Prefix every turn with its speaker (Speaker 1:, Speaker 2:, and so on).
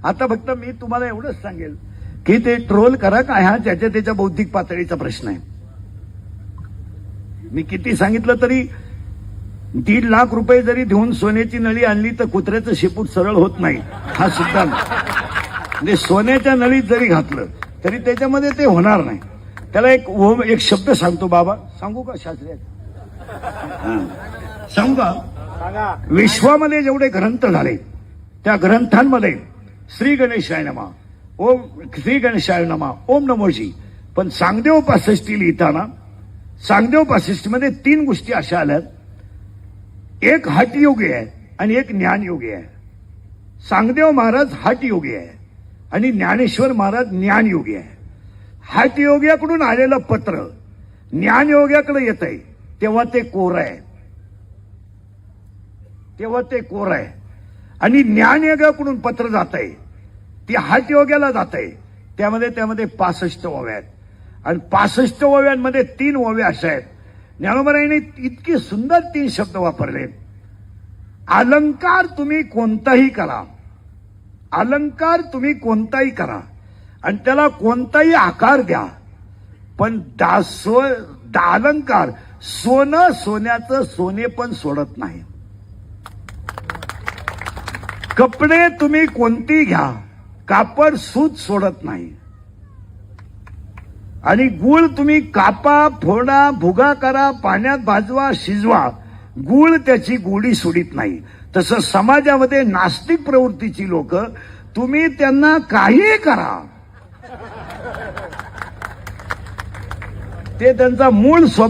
Speaker 1: आता फक्त मी तुम्हाला एवढंच सांगेल की ते ट्रोल करा का हा ज्याच्या त्याच्या बौद्धिक पातळीचा प्रश्न आहे. मी किती सांगितलं तरी 1.5 लाख रुपये जरी देऊन सोन्याची नळी आणली तर कुत्र्याचं शेपूट सरळ होत नाही हा सिद्धांत. म्हणजे सोन्याच्या नळीत जरी घातलं तरी त्याच्यामध्ये ते होणार नाही. त्याला एक शब्द सांगतो बाबा, सांगू का शास्त्री? सांगू का? विश्वामध्ये जेवढे ग्रंथ झाले त्या ग्रंथांमध्ये श्री गणेशाय नमः, ओम श्री गणेशाय नमः, ओम नमोजी. पण सांगदेव 65 लिहिताना सांगदेव 65 मध्ये 3 गोष्टी अशा आल्यात. एक हठयोगी आहे आणि एक ज्ञानयोगी आहे. सांगदेव महाराज हठयोगी आहे आणि ज्ञानेश्वर महाराज ज्ञानयोगी आहे. हठयोग्याकडून आलेलं पत्र ज्ञानयोग्याकडे येत आहे तेव्हा ते कोरं आहे, तेव्हा ते कोरं आहे. आणि ज्ञानयोग्याकडून पत्र जात आहे ती हठयोग्याला जात आहे त्यामध्ये 65 ओव्या आहेत. आणि 65 ओव्यांमध्ये 3 ओव्या अशा आहेत. ज्ञानोबरायांनी इतके सुंदर 3 शब्द वापरले. अलंकार तुम्ही कोणताही करा, अलंकार तुम्ही कोणताही करा आणि त्याला कोणताही आकार द्या, पण अलंकार सोनं सोन्याचं सोने पण सोडत नाही. कपडे तुम्ही कोणती घ्या, कापड सूत सोडत नाही. आणि गुळ तुम्ही कापा, फोडा, भुगा करा, पाण्यात भाजवा, शिजवा, गुळ त्याची गोडी सोडित नाही. तसं समाजामध्ये नास्तिक प्रवृत्तीची लोक, तुम्ही त्यांना काही करा, ते त्यांचा मूळ स्वभाव